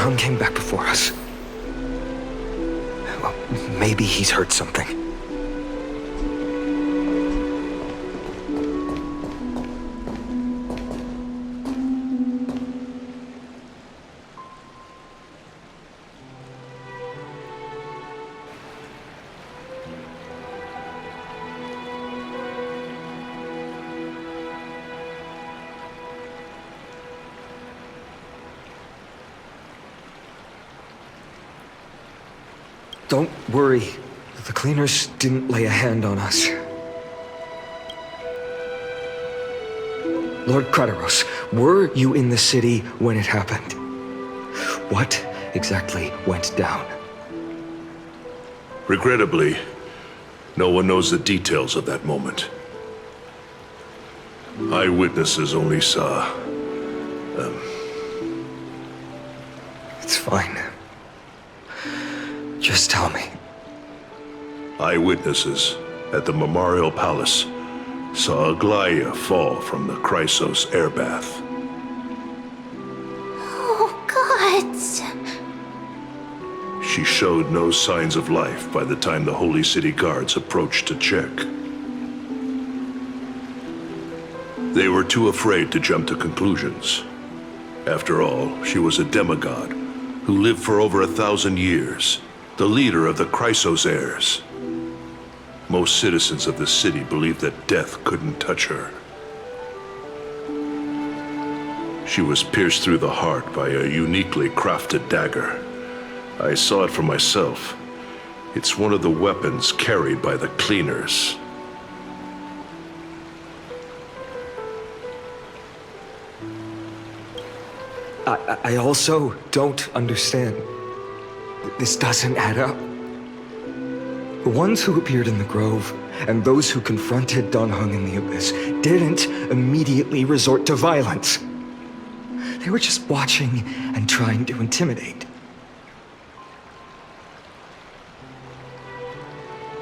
Hun came back before us. Well, maybe he's heard something. Don't worry. The cleaners didn't lay a hand on us. Lord Krateros, were you in the city when it happened? What exactly went down? Regrettably, no one knows the details of that moment. Eyewitnesses only saw... It's fine. Just tell me. Eyewitnesses at the Memorial Palace saw Aglaia fall from the Chrysos airbath. Oh, God. She showed no signs of life by the time the Holy City guards approached to check. They were too afraid to jump to conclusions. After all, she was a demigod who lived for over 1,000 years, the leader of the Chrysos heirs. Most citizens of the city believed that death couldn't touch her. She was pierced through the heart by a uniquely crafted dagger. I saw it for myself. It's one of the weapons carried by the cleaners. I also don't understand. This doesn't add up. The ones who appeared in the grove and those who confronted Dan Heng in the abyss didn't immediately resort to violence. They were just watching and trying to intimidate.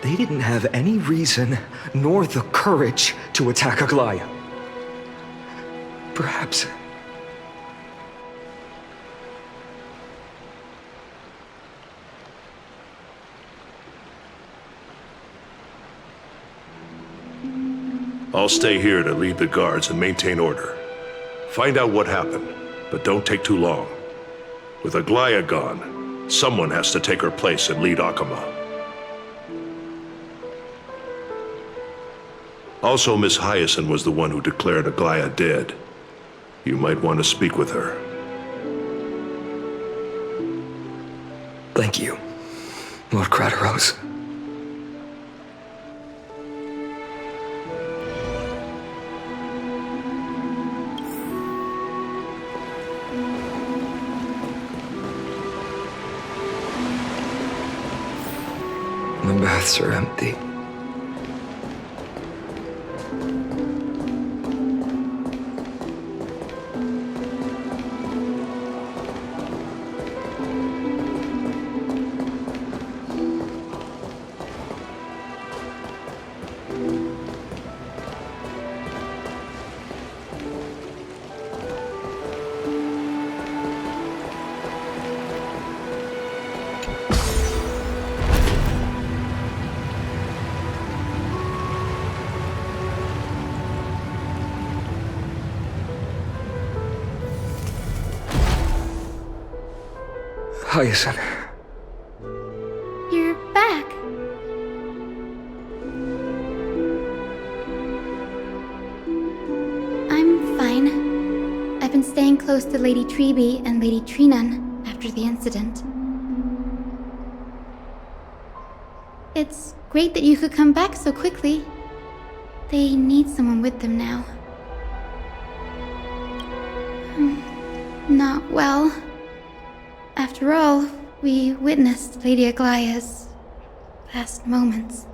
They didn't have any reason nor the courage to attack Aglaia. Perhaps... I'll stay here to lead the guards and maintain order. Find out what happened, but don't take too long. With Aglaia gone, someone has to take her place and lead Akama. Also, Miss Hyacinth was the one who declared Aglaia dead. You might want to speak with her. Thank you, Lord Krateros. The baths are empty. Hyacinth. You're back. I'm fine. I've been staying close to Lady Treeby and Lady Trinan after the incident. It's great that you could come back so quickly. They need someone with them now. Not well. After all, we witnessed Lady Aglaia's last moments.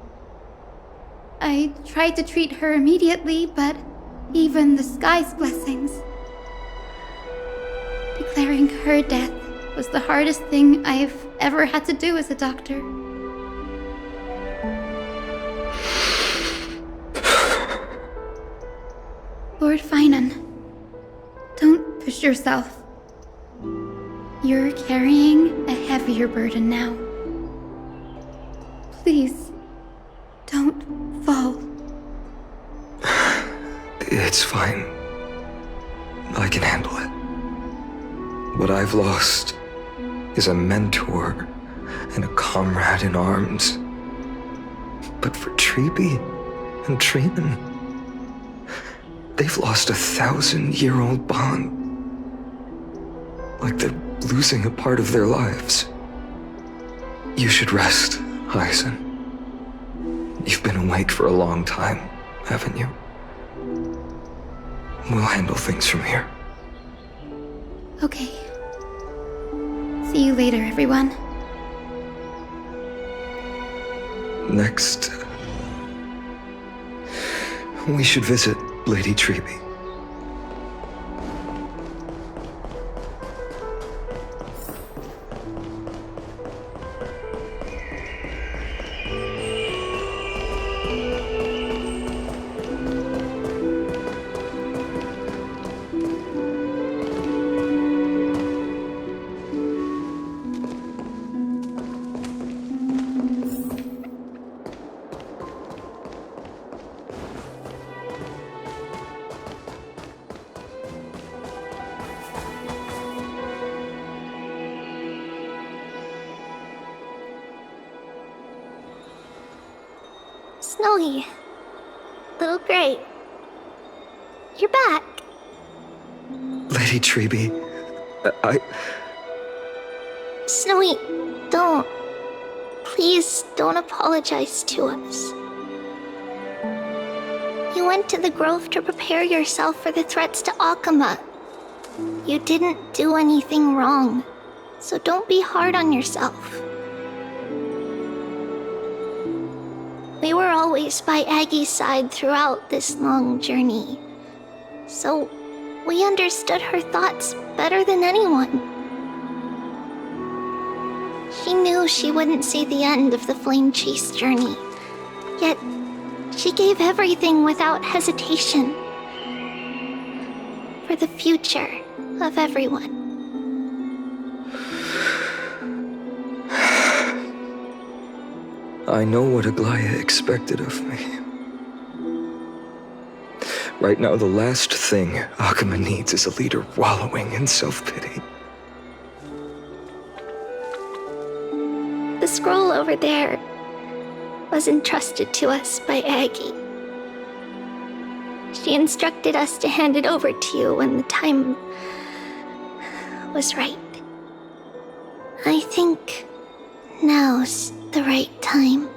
I tried to treat her immediately, but even the sky's blessings. Declaring her death was the hardest thing I've ever had to do as a doctor. Lord Finan, don't push yourself. You're carrying a heavier burden now. Please, don't fall. It's fine. I can handle it. What I've lost is a mentor and a comrade in arms. But for Treeby and Treeman, they've lost a 1,000-year-old bond. Like they're losing a part of their lives. You should rest, Hyacin. You've been awake for a long time, haven't you? We'll handle things from here. Okay. See you later, everyone. Next, we should visit Lady Treeby. Snowy. Little Gray. You're back. Lady Treeby, Snowy, don't. Please don't apologize to us. You went to the Grove to prepare yourself for the threats to Akama. You didn't do anything wrong, so don't be hard on yourself. We were always by Aggie's side throughout this long journey, so we understood her thoughts better than anyone. She knew she wouldn't see the end of the Flame Chase journey, yet she gave everything without hesitation for the future of everyone. I know what Aglaya expected of me. Right now, the last thing Akama needs is a leader wallowing in self-pity. The scroll over there was entrusted to us by Aggie. She instructed us to hand it over to you when the time was right. I think now's the right time.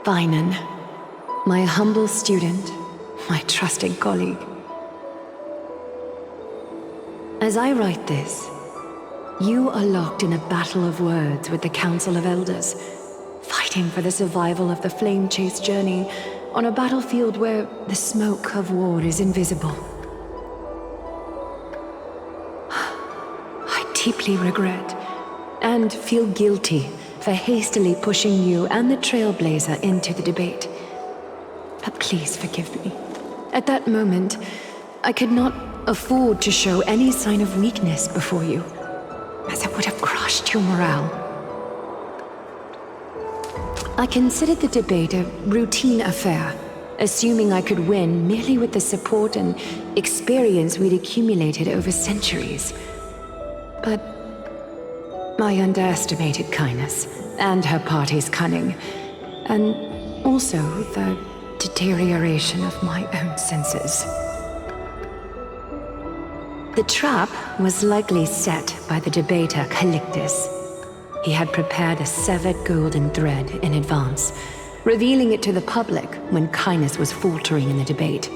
Finan, my humble student, my trusted colleague. As I write this, you are locked in a battle of words with the Council of Elders, fighting for the survival of the flame-chased journey on a battlefield where the smoke of war is invisible. I deeply regret and feel guilty for hastily pushing you and the Trailblazer into the debate. But please forgive me. At that moment, I could not afford to show any sign of weakness before you, as it would have crushed your morale. I considered the debate a routine affair, assuming I could win merely with the support and experience we'd accumulated over centuries. But I underestimated kindness and her party's cunning, and also the deterioration of my own senses. The trap was likely set by the debater Calictus. He had prepared a severed golden thread in advance, revealing it to the public when kindness was faltering in the debate.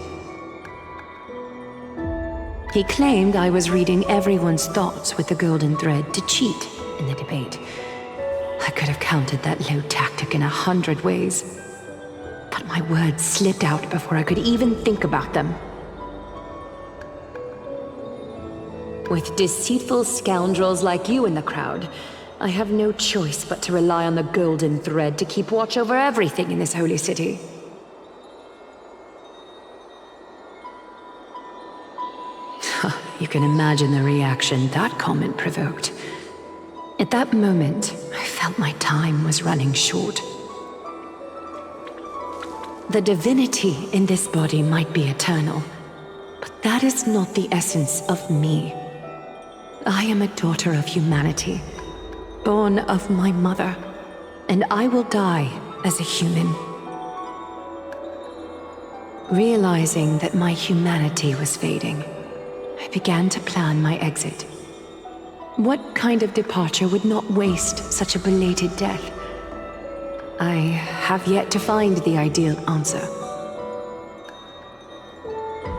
He claimed I was reading everyone's thoughts with the golden thread to cheat in the debate. I could have countered that low tactic in 100 ways, but my words slipped out before I could even think about them. With deceitful scoundrels like you in the crowd, I have no choice but to rely on the golden thread to keep watch over everything in this holy city. You can imagine the reaction that comment provoked. At that moment, I felt my time was running short. The divinity in this body might be eternal, but that is not the essence of me. I am a daughter of humanity, born of my mother, and I will die as a human. Realizing that my humanity was fading, I began to plan my exit. What kind of departure would not waste such a belated death? I have yet to find the ideal answer.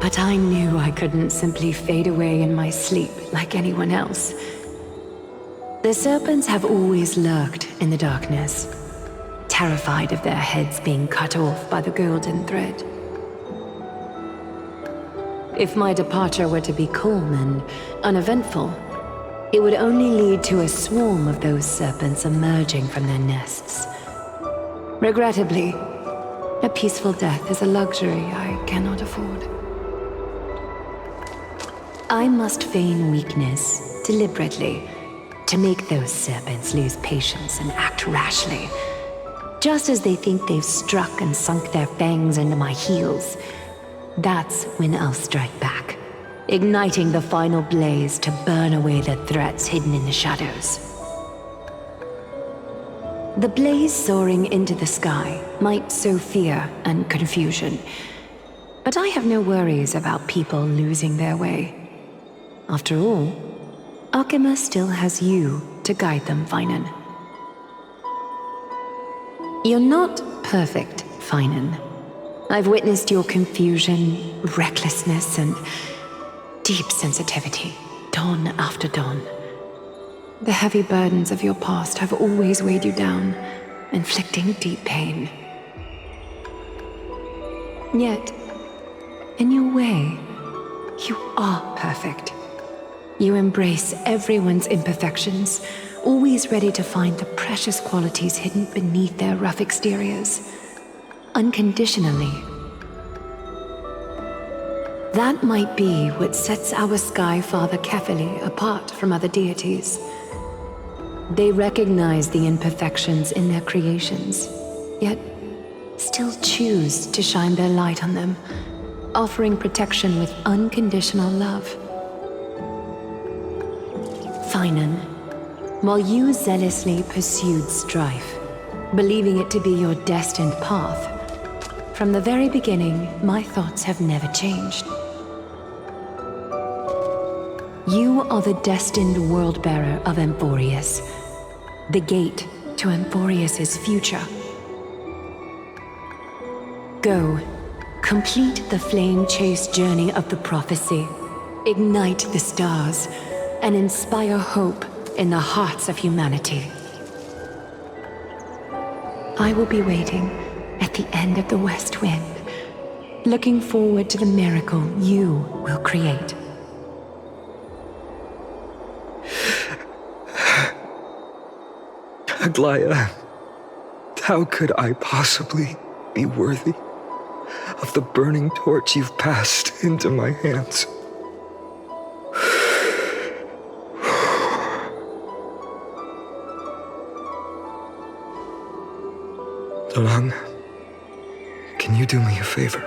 But I knew I couldn't simply fade away in my sleep like anyone else. The serpents have always lurked in the darkness, terrified of their heads being cut off by the golden thread. If my departure were to be calm and uneventful, it would only lead to a swarm of those serpents emerging from their nests. Regrettably, a peaceful death is a luxury I cannot afford. I must feign weakness deliberately to make those serpents lose patience and act rashly. Just as they think they've struck and sunk their fangs into my heels, that's when I'll strike back, igniting the final blaze to burn away the threats hidden in the shadows. The blaze soaring into the sky might sow fear and confusion, but I have no worries about people losing their way. After all, Arkema still has you to guide them, Finan. You're not perfect, Finan. I've witnessed your confusion, recklessness, and deep sensitivity, dawn after dawn. The heavy burdens of your past have always weighed you down, inflicting deep pain. Yet, in your way, you are perfect. You embrace everyone's imperfections, always ready to find the precious qualities hidden beneath their rough exteriors, unconditionally. That might be what sets our Sky Father Kefili apart from other deities. They recognize the imperfections in their creations, yet still choose to shine their light on them, offering protection with unconditional love. Finan, while you zealously pursued strife, believing it to be your destined path, from the very beginning, my thoughts have never changed. You are the destined world-bearer of Emphorius, the gate to Emphorius's future. Go. Complete the flame chase journey of the prophecy. Ignite the stars and inspire hope in the hearts of humanity. I will be waiting at the end of the West Wind, looking forward to the miracle you will create. Aglaya, how could I possibly be worthy of the burning torch you've passed into my hands? Dolang, can you do me a favor?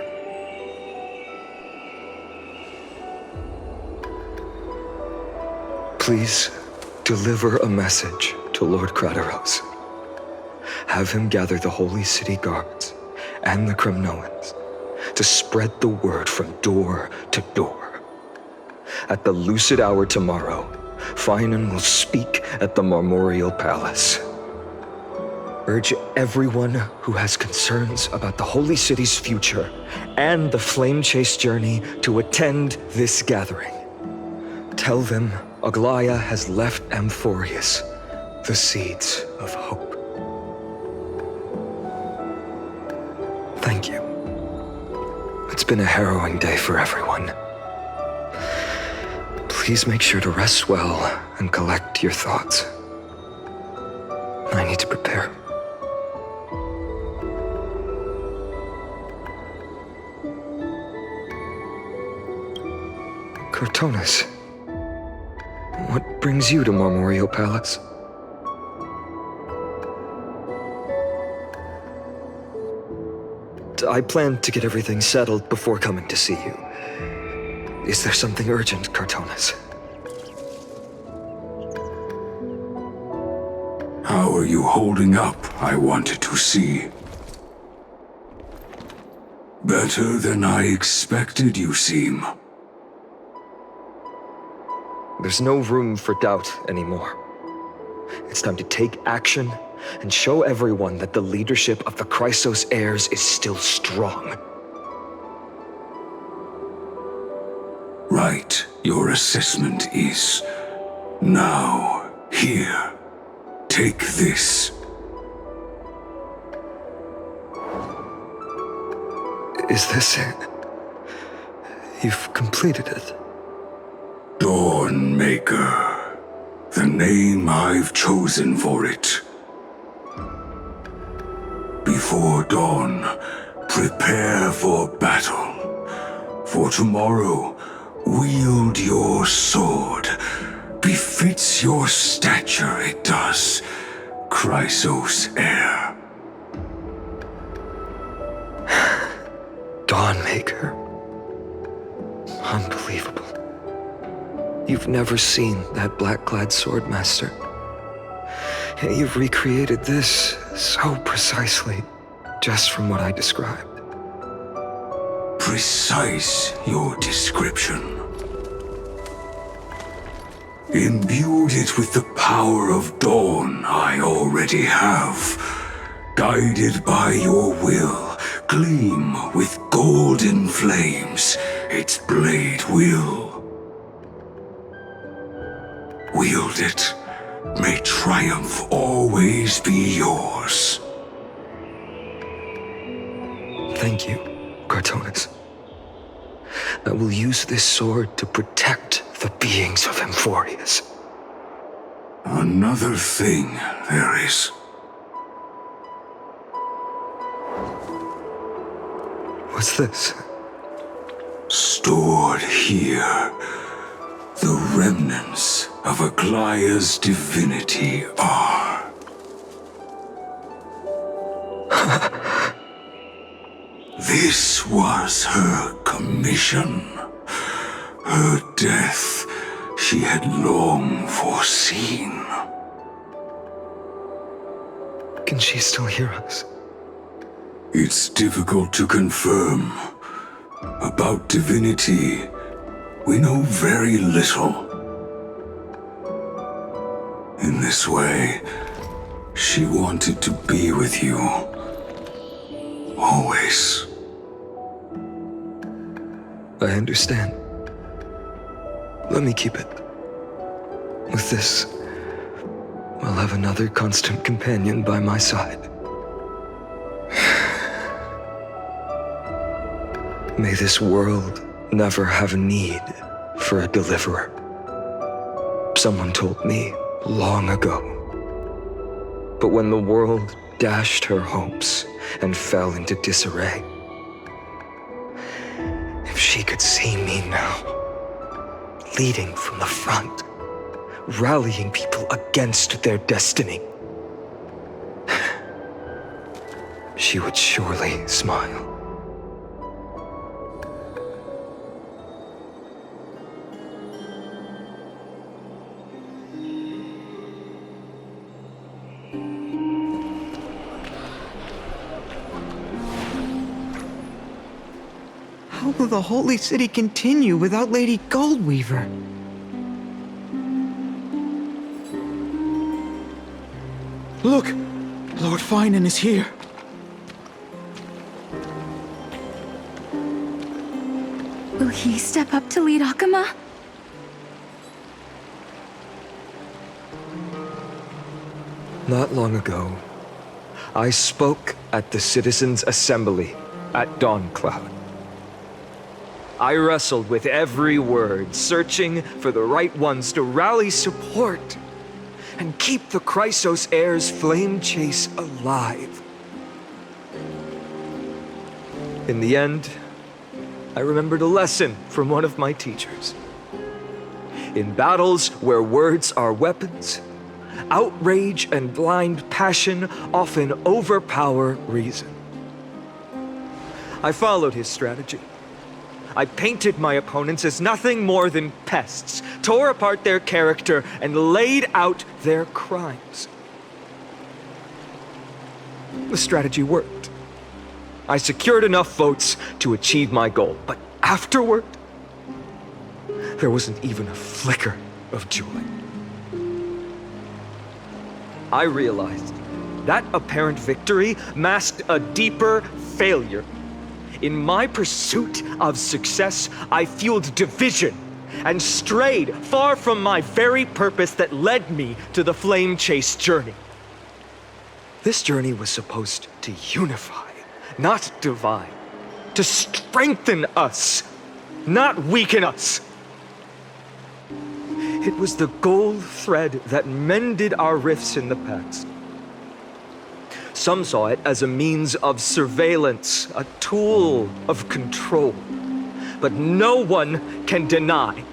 Please deliver a message to Lord Krateros. Have him gather the Holy City guards and the Kremnoans to spread the word from door to door. At the lucid hour tomorrow, Finan will speak at the Marmorial Palace. Urge everyone who has concerns about the Holy City's future and the Flame Chase journey to attend this gathering. Tell them Aglaya has left Amphorius the seeds of hope. Thank you. It's been a harrowing day for everyone. Please make sure to rest well and collect your thoughts. I need to prepare. Cortonis, what brings you to Marmorial Palace? I plan to get everything settled before coming to see you. Is there something urgent, Cortonis? How are you holding up, I wanted to see. Better than I expected, you seem. There's no room for doubt anymore. It's time to take action and show everyone that the leadership of the Chrysos heirs is still strong. Right, your assessment is. Now, here. Take this. Is this it? You've completed it. Dawnmaker. The name I've chosen for it. Before dawn, prepare for battle. For tomorrow, wield your sword. Befits your stature, it does. Chrysos heir. Dawnmaker. Unbelievable. You've never seen that black-clad swordmaster. You've recreated this so precisely, just from what I described. Precise your description. Imbued it with the power of dawn I already have. Guided by your will, gleam with golden flames, its blade will. Wield it, may triumph always be yours. Thank you, Cortonis. I will use this sword to protect the beings of Amphorius. Another thing there is. What's this? Stored here, the remnants of Aglaya's divinity are. This was her commission. Her death she had long foreseen. Can she still hear us? It's difficult to confirm. About divinity, we know very little. In this way, she wanted to be with you. Always. I understand. Let me keep it. With this, I'll have another constant companion by my side. May this world never have need for a deliverer. Someone told me long ago. But when the world dashed her hopes and fell into disarray, if she could see me now, leading from the front, rallying people against their destiny, she would surely smile. How will the Holy City continue without Lady Goldweaver? Look! Lord Finan is here. Will he step up to lead Akama? Not long ago, I spoke at the Citizens' Assembly at Dawncloud. I wrestled with every word, searching for the right ones to rally support and keep the Chrysos heirs' flame chase alive. In the end, I remembered a lesson from one of my teachers. In battles where words are weapons, outrage and blind passion often overpower reason. I followed his strategy. I painted my opponents as nothing more than pests, tore apart their character, and laid out their crimes. The strategy worked. I secured enough votes to achieve my goal, but afterward, there wasn't even a flicker of joy. I realized that apparent victory masked a deeper failure. In my pursuit of success, I fueled division and strayed far from my very purpose that led me to the Flame Chase journey. This journey was supposed to unify, not divide, to strengthen us, not weaken us. It was the gold thread that mended our rifts in the past. Some saw it as a means of surveillance, a tool of control. But no one can deny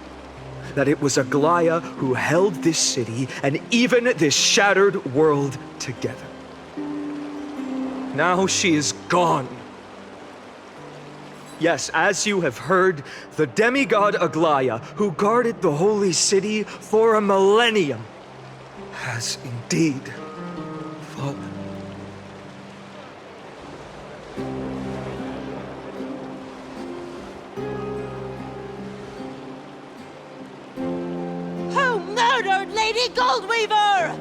that it was Aglaya who held this city and even this shattered world together. Now she is gone. Yes, as you have heard, the demigod Aglaya, who guarded the holy city for a millennium, has indeed fallen. Who murdered Lady Goldweaver?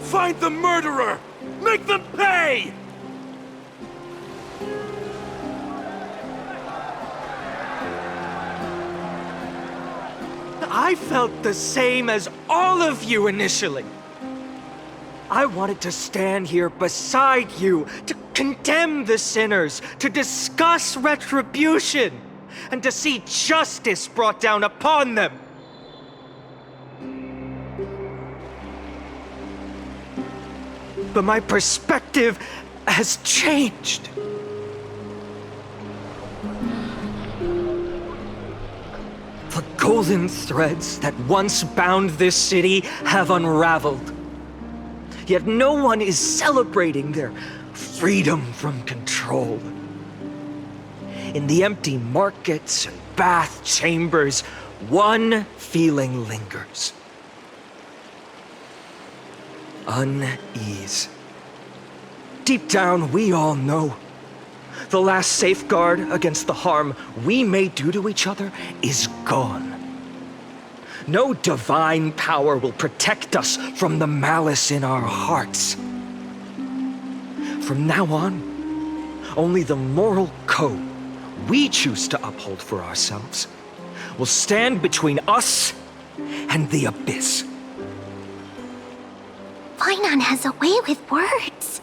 Find the murderer! Make them pay! I felt the same as all of you initially. I wanted to stand here beside you, to condemn the sinners, to discuss retribution, and to see justice brought down upon them. But my perspective has changed. The golden threads that once bound this city have unraveled. Yet no one is celebrating their freedom from control. In the empty markets and bath chambers, one feeling lingers. Unease. Deep down, we all know the last safeguard against the harm we may do to each other is gone. No divine power will protect us from the malice in our hearts. From now on, only the moral code we choose to uphold for ourselves will stand between us and the abyss. Fainan has a way with words.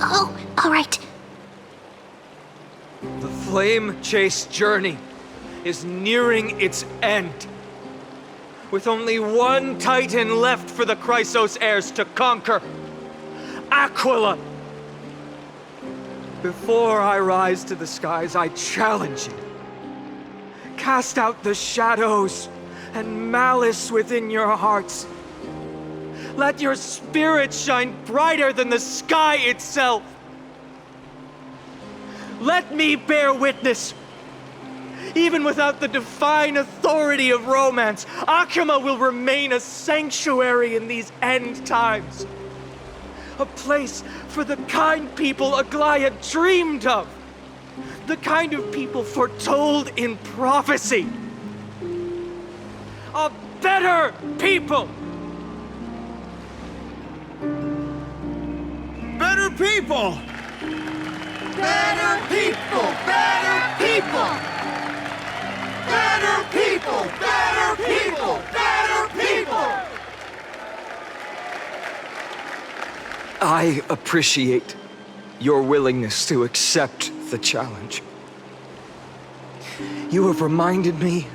Oh, all right. The flame-chased journey is nearing its end. With only one Titan left for the Chrysos heirs to conquer. Aquila! Before I rise to the skies, I challenge you. Cast out the shadows and malice within your hearts. Let your spirit shine brighter than the sky itself. Let me bear witness. Even without the divine authority of romance, Akima will remain a sanctuary in these end times. A place for the kind people Aglaya dreamed of. The kind of people foretold in prophecy. A better people! Better people! Better people! Better people! Better people! Better people! Better people! I appreciate your willingness to accept the challenge. You have reminded me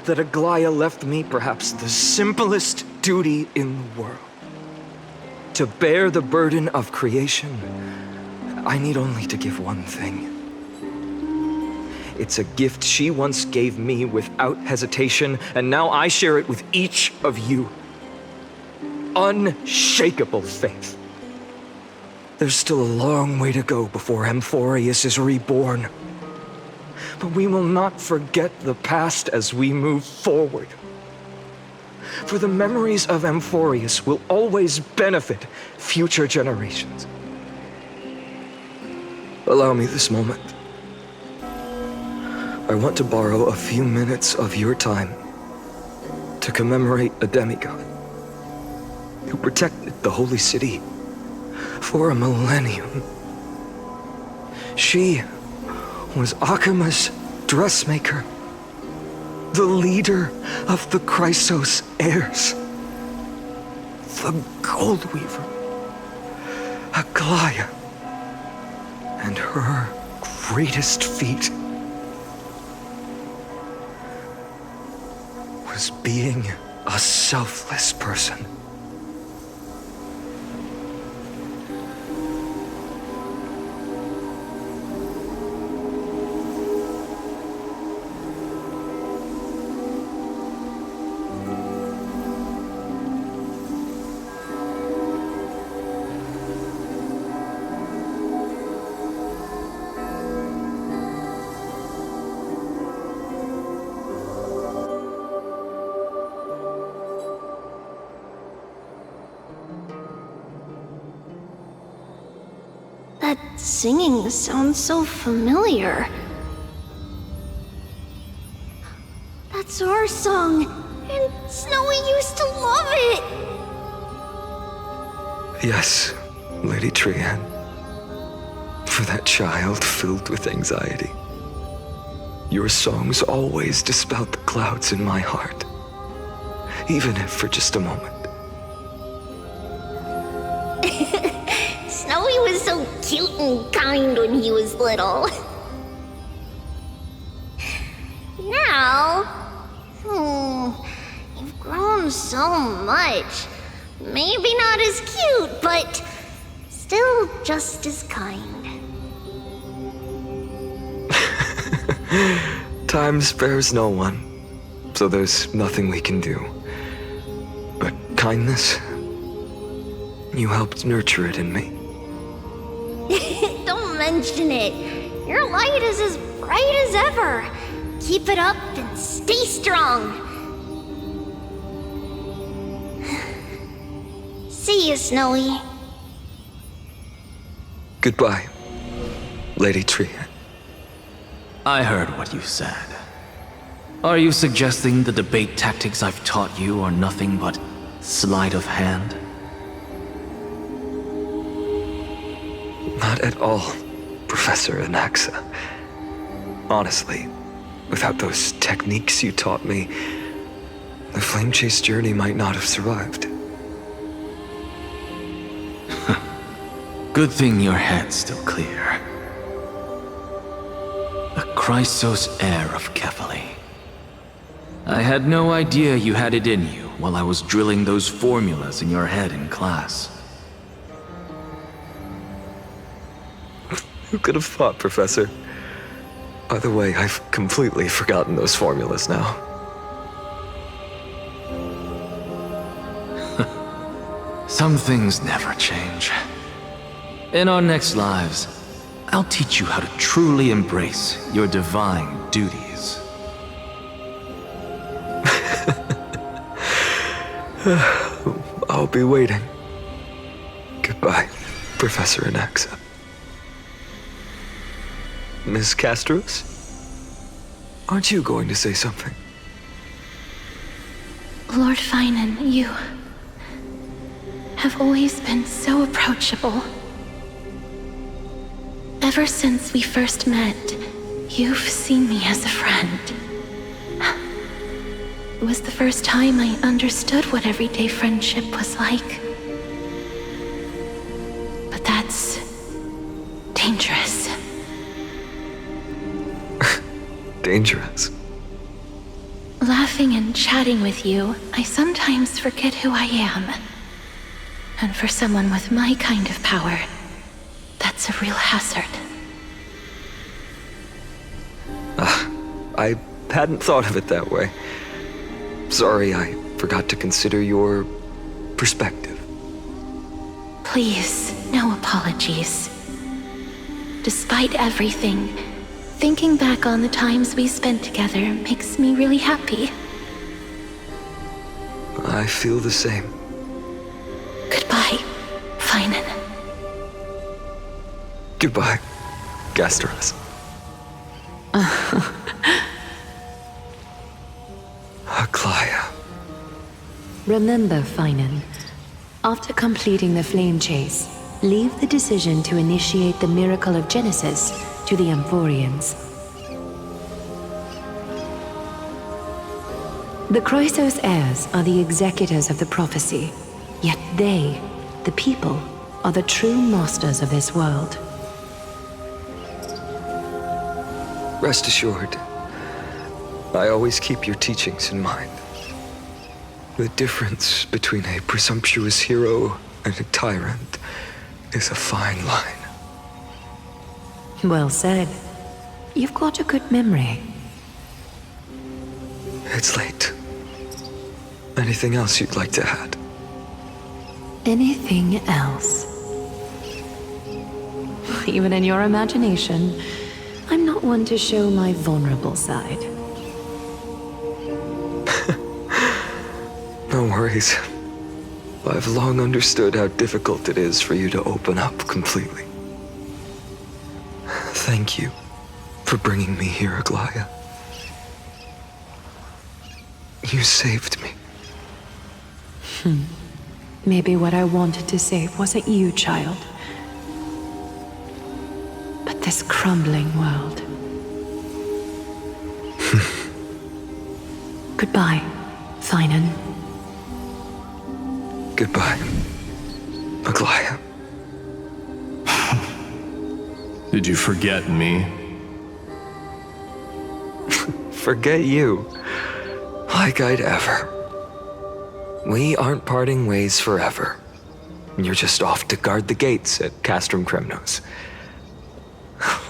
that Aglaya left me perhaps the simplest duty in the world. To bear the burden of creation, I need only to give one thing. It's a gift she once gave me without hesitation, and now I share it with each of you. Unshakable faith. There's still a long way to go before Amphorius is reborn. But we will not forget the past as we move forward. For the memories of Amphorius will always benefit future generations. Allow me this moment. I want to borrow a few minutes of your time to commemorate a demigod who protected the Holy City for a millennium. She was Akima's dressmaker, the leader of the Chrysos heirs, the Gold Weaver, Aglaya, and her greatest feat was being a selfless person. That singing sounds so familiar. That's our song, and Snowy used to love it! Yes, Lady Trian. For that child filled with anxiety. Your songs always dispelled the clouds in my heart. Even if for just a moment. Snowy was so cute and kind when he was little. Now... you've grown so much. Maybe not as cute, but still just as kind. Time spares no one, so there's nothing we can do. But kindness, you helped nurture it in me. Don't mention it. Your light is as bright as ever. Keep it up and stay strong. See you, Snowy. Goodbye, Lady Trian. I heard what you said. Are you suggesting the debate tactics I've taught you are nothing but Sleight of hand? Not at all, Professor Anaxa. Honestly, without those techniques you taught me, the Flame Chase journey might not have survived. Good thing your head's still clear. The Chrysos heir of Kefali. I had no idea you had it in you while I was drilling those formulas in your head in class. Who could have thought, Professor? By the way, I've completely forgotten those formulas now. Some things never change. In our next lives, I'll teach you how to truly embrace your divine duties. I'll be waiting. Goodbye, Professor Anaxa. Miss Castros? Aren't you going to say something? Lord Finan, you have always been so approachable. Ever since we first met, you've seen me as a friend. It was the first time I understood what everyday friendship was like. But that's dangerous. Dangerous? Laughing and chatting with you, I sometimes forget who I am. And for someone with my kind of power, that's a real hazard. I hadn't thought of it that way. Sorry, I forgot to consider your perspective. Please, no apologies. Despite everything, thinking back on the times we spent together makes me really happy. I feel the same. Goodbye, Finan. Goodbye, Gasteros. Aglaya. Remember, Finan, after completing the Flame Chase, leave the decision to initiate the Miracle of Genesis to the Amphorians. The Chrysos heirs are the executors of the prophecy, yet they, the people, are the true masters of this world. Rest assured, I always keep your teachings in mind. The difference between a presumptuous hero and a tyrant is a fine line. Well said. You've got a good memory. It's late. Anything else you'd like to add? Anything else? Even in your imagination, I'm not one to show my vulnerable side. No worries. I've long understood how difficult it is for you to open up completely. Thank you for bringing me here, Aglaya. You saved me. Maybe what I wanted to save wasn't you, child, but this crumbling world. Goodbye, Finan. Goodbye, Aglaya. Did you forget me? Forget you. Like I'd ever. We aren't parting ways forever. You're just off to guard the gates at Castrum Kremnos.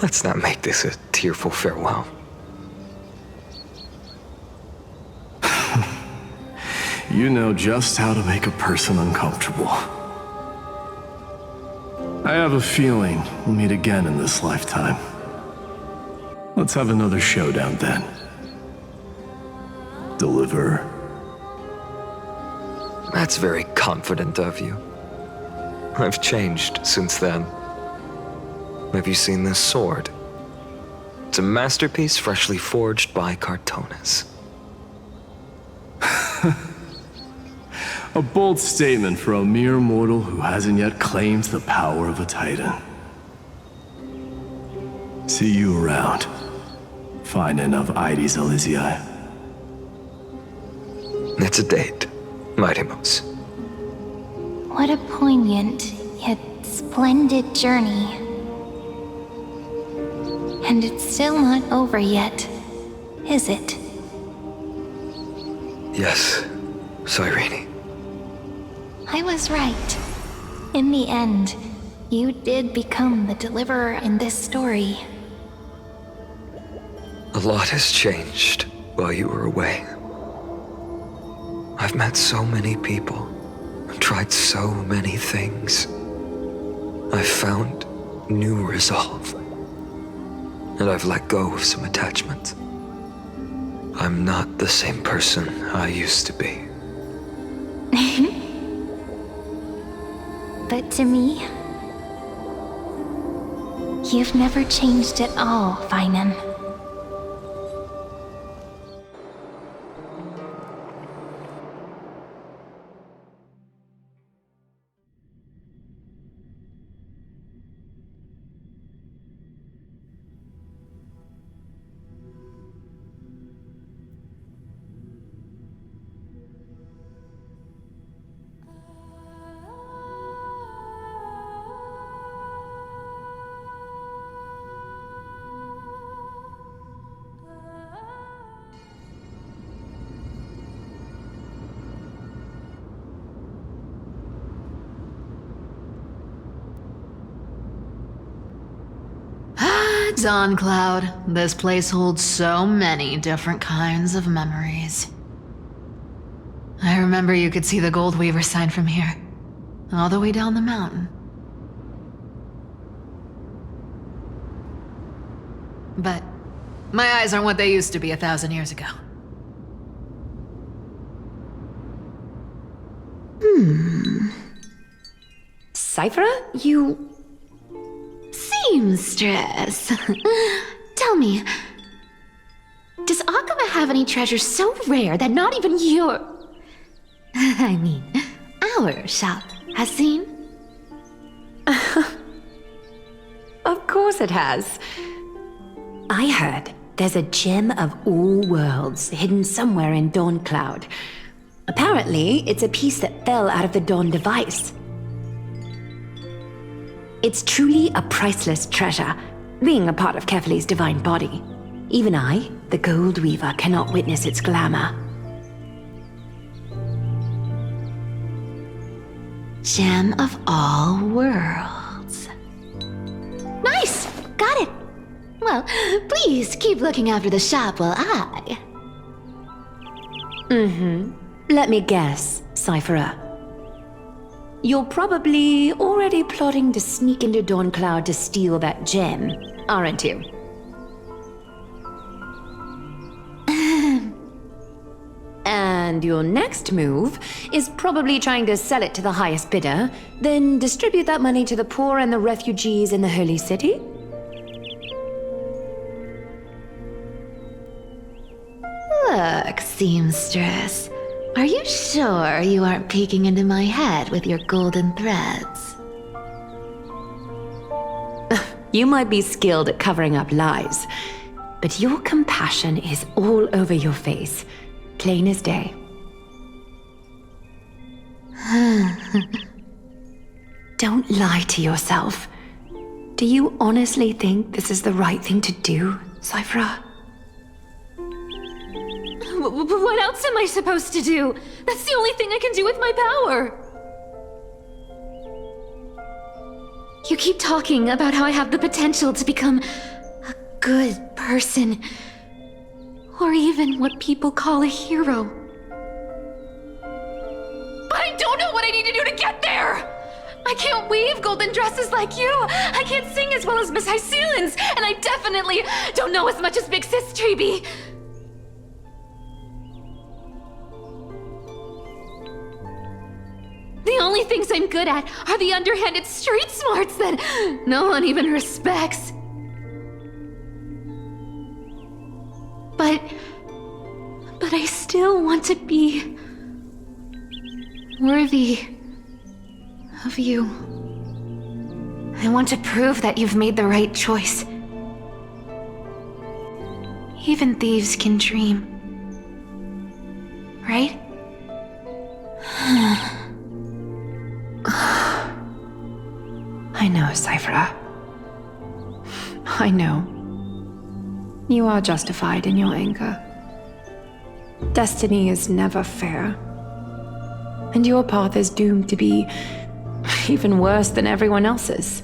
Let's not make this a tearful farewell. You know just how to make a person uncomfortable. I have a feeling we'll meet again in this lifetime. Let's have another showdown then. Deliver. That's very confident of you. I've changed since then. Have you seen this sword? It's a masterpiece freshly forged by Cartonis. A bold statement for a mere mortal who hasn't yet claimed the power of a titan. See you around. Finding of Ides Elysiae. It's a date, Mighty-Mos. What a poignant, yet splendid journey. And it's still not over yet, is it? Yes, Cyrene. I was right. In the end, you did become the deliverer in this story. A lot has changed while you were away. I've met so many people, I've tried so many things. I've found new resolve, and I've let go of some attachments. I'm not the same person I used to be. But to me, you've never changed at all, Finan. Dawn Cloud, this place holds so many different kinds of memories. I remember you could see the Gold Weaver sign from here, all the way down the mountain. But my eyes aren't what they used to be 1,000 years ago. Cyphera, you... Seamstress. Tell me, does Akama have any treasures so rare that not even your... I mean, our shop has seen? Of course it has. I heard there's a gem of all worlds hidden somewhere in Dawn Cloud. Apparently, it's a piece that fell out of the Dawn device. It's truly a priceless treasure, being a part of Kefali's divine body. Even I, the Gold Weaver, cannot witness its glamour. Gem of all worlds. Nice! Got it! Well, please keep looking after the shop while I... Let me guess, Cyphera. You're probably already plotting to sneak into Dawn Cloud to steal that gem, aren't you? And your next move is probably trying to sell it to the highest bidder, then distribute that money to the poor and the refugees in the Holy City? Look, seamstress. Are you sure you aren't peeking into my head with your golden threads? You might be skilled at covering up lies, but your compassion is all over your face, plain as day. Don't lie to yourself. Do you honestly think this is the right thing to do, Cyphera? What else am I supposed to do? That's the only thing I can do with my power. You keep talking about how I have the potential to become a good person, or even what people call a hero. But I don't know what I need to do to get there! I can't weave golden dresses like you! I can't sing as well as Miss Hyceelins! And I definitely don't know as much as Big Sis Treeby! The only things I'm good at are the underhanded street smarts that no one even respects. But I still want to be worthy of you. I want to prove that you've made the right choice. Even thieves can dream. Right? I know, Cyphera. I know. You are justified in your anger. Destiny is never fair. And your path is doomed to be even worse than everyone else's.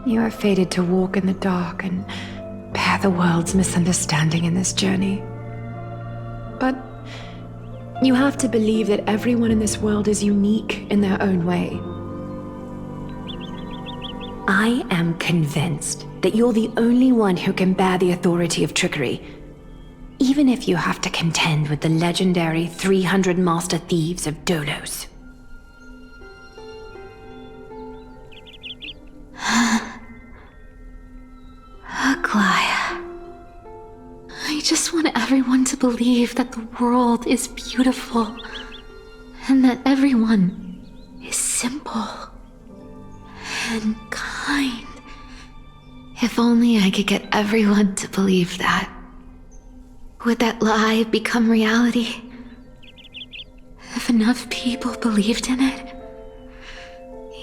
You are fated to walk in the dark and bear the world's misunderstanding in this journey. But you have to believe that everyone in this world is unique in their own way. I am convinced that you're the only one who can bear the authority of trickery, even if you have to contend with the legendary 300 master thieves of Dolos. Aglaya. I just want everyone to believe that the world is beautiful and that everyone is simple and kind. If only I could get everyone to believe that. Would that lie become reality? If enough people believed in it,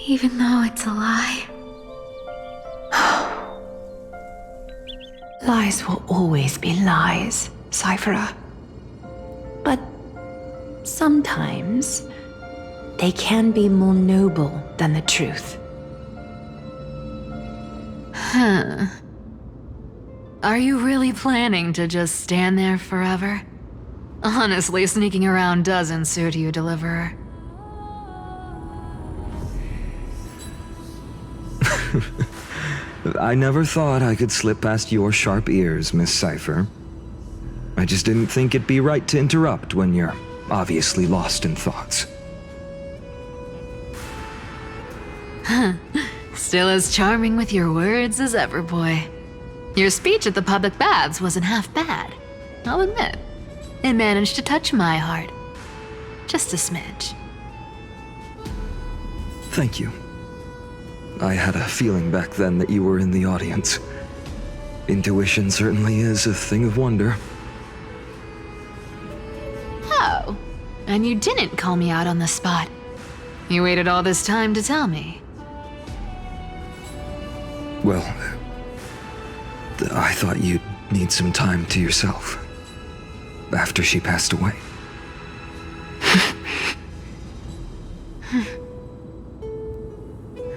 even though it's a lie. Lies will always be lies, Cyphera. But sometimes they can be more noble than the truth. Huh. Are you really planning to just stand there forever? Honestly, sneaking around doesn't suit you, Deliverer. I never thought I could slip past your sharp ears, Miss Cypher. I just didn't think it'd be right to interrupt when you're obviously lost in thoughts. Still as charming with your words as ever, boy. Your speech at the public baths wasn't half bad, I'll admit. It managed to touch my heart. Just a smidge. Thank you. I had a feeling back then that you were in the audience. Intuition certainly is a thing of wonder. Oh, and you didn't call me out on the spot. You waited all this time to tell me. Well, I thought you'd need some time to yourself. After she passed away.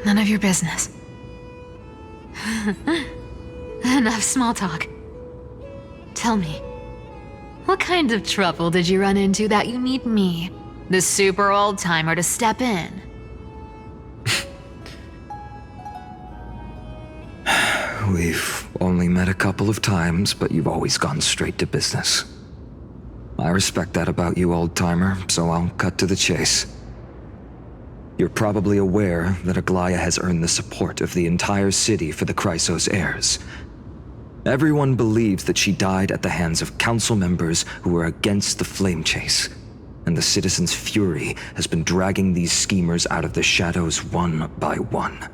None of your business. Enough small talk. Tell me, what kind of trouble did you run into that you need me, the super old-timer, to step in? We've only met a couple of times, but you've always gone straight to business. I respect that about you, old-timer, so I'll cut to the chase. You're probably aware that Aglaya has earned the support of the entire city for the Chrysos heirs. Everyone believes that she died at the hands of council members who were against the flame chase, and the citizens' fury has been dragging these schemers out of the shadows one by one.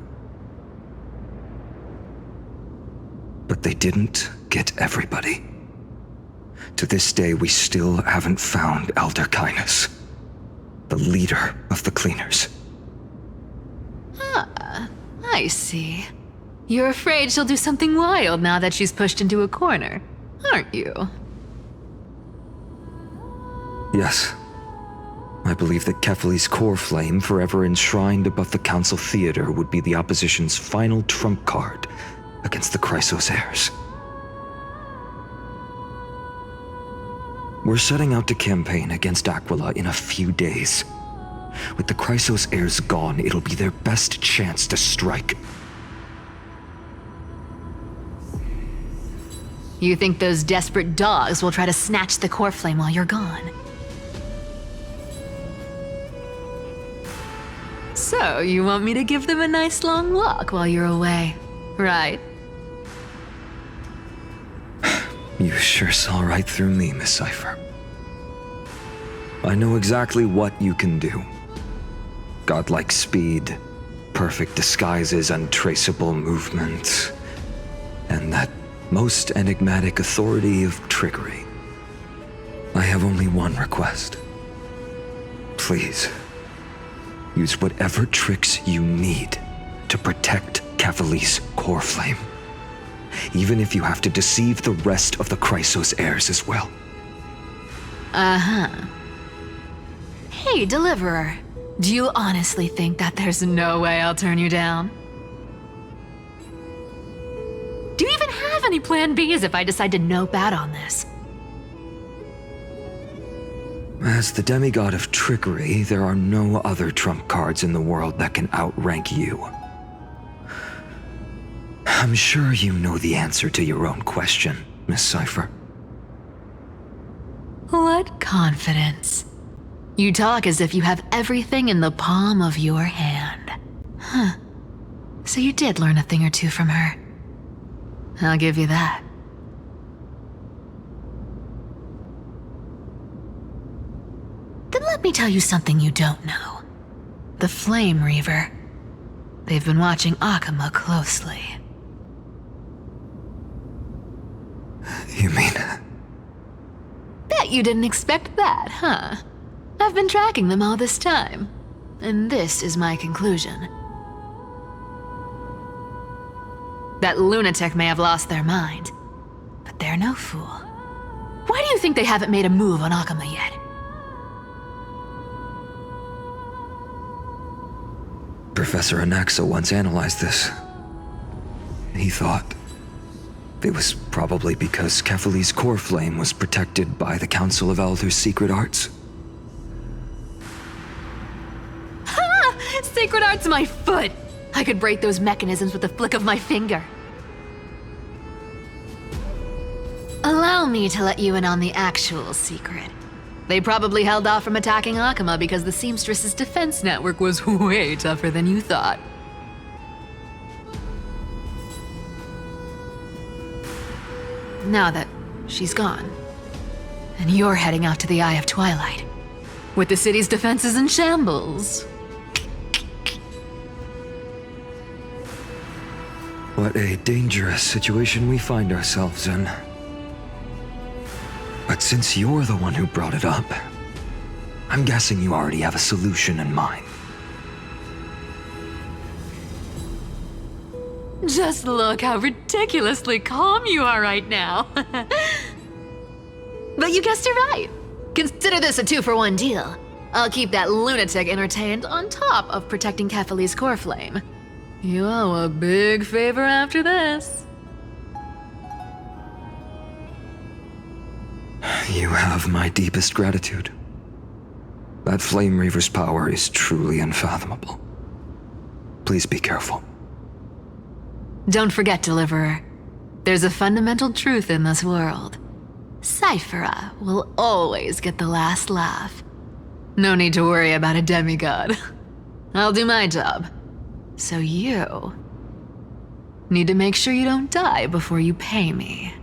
But they didn't get everybody. To this day, we still haven't found Elder Kynus, the leader of the cleaners. Ah, I see. You're afraid she'll do something wild now that she's pushed into a corner, aren't you? Yes. I believe that Kefali's core flame, forever enshrined above the council theater, would be the opposition's final trump card against the Chrysos heirs. We're setting out to campaign against Aquila in a few days. With the Chrysos heirs gone, it'll be their best chance to strike. You think those desperate dogs will try to snatch the core flame while you're gone? So, you want me to give them a nice long walk while you're away, right? You sure saw right through me, Miss Cypher. I know exactly what you can do. godlike speed, perfect disguises, untraceable movements, and that most enigmatic authority of trickery. I have only one request. Please, use whatever tricks you need to protect Cavali's core flame, even if you have to deceive the rest of the Chrysos heirs as well. Uh-huh. Hey, Deliverer. Do you honestly think that there's no way I'll turn you down? Do you even have any plan Bs if I decide to nope out on this? As the demigod of trickery, there are no other trump cards in the world that can outrank you. I'm sure you know the answer to your own question, Miss Cypher. What confidence. You talk as if you have everything in the palm of your hand. Huh. So you did learn a thing or two from her. I'll give you that. Then let me tell you something you don't know. The Flame Reaver. They've been watching Akama closely. You mean... Bet you didn't expect that, huh? I've been tracking them all this time. And this is my conclusion. That lunatic may have lost their mind, but they're no fool. Why do you think they haven't made a move on Akama yet? Professor Anaxa once analyzed this. He thought it was probably because Kefali's core flame was protected by the Council of Elders' secret arts. Ha! Secret art's my foot! I could break those mechanisms with a flick of my finger. Allow me to let you in on the actual secret. They probably held off from attacking Akama because the Seamstress's defense network was way tougher than you thought. Now that she's gone, and you're heading out to the Eye of Twilight, with the city's defenses in shambles. What a dangerous situation we find ourselves in. But since you're the one who brought it up, I'm guessing you already have a solution in mind. Just look how ridiculously calm you are right now. But you guessed it right. Consider this a 2-for-1 deal. I'll keep that lunatic entertained on top of protecting Kefali's core flame. You owe a big favor after this. You have my deepest gratitude. That Flame Reaver's power is truly unfathomable. Please be careful. Don't forget, Deliverer. There's a fundamental truth in this world. Cyphera will always get the last laugh. No need to worry about a demigod. I'll do my job. So you need to make sure you don't die before you pay me.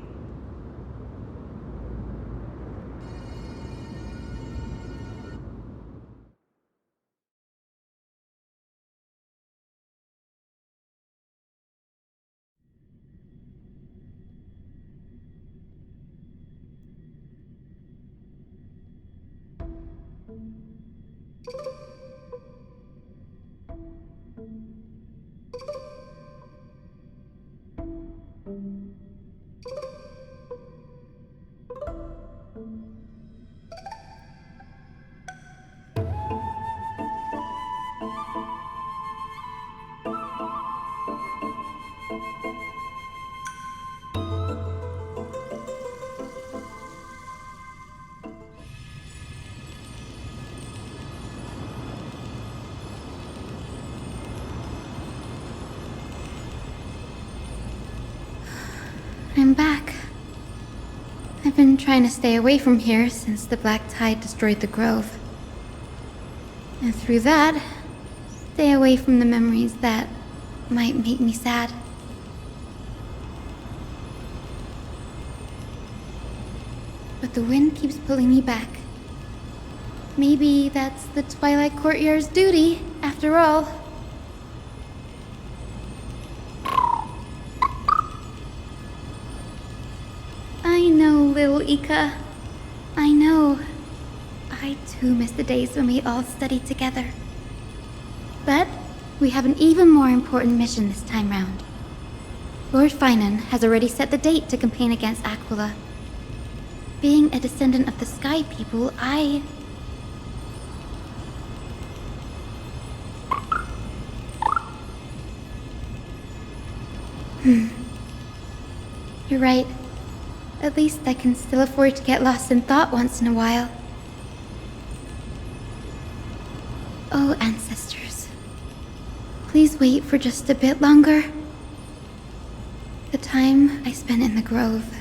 I'm back. I've been trying to stay away from here since the Black Tide destroyed the grove. And through that, stay away from the memories that might make me sad. But the wind keeps pulling me back. maybe that's the Twilight Courtyard's duty, after all. I know, little Ika. I know. I too miss the days when we all studied together. But we have an even more important mission this time round. Lord Finan has already set the date to campaign against Aquila. Being a descendant of the Sky People, You're right. At least I can still afford to get lost in thought once in a while. Oh, ancestors. Please wait for just a bit longer. The time I spent in the grove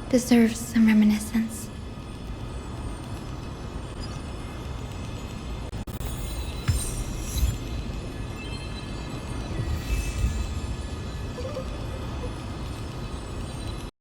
deserves some reminiscence.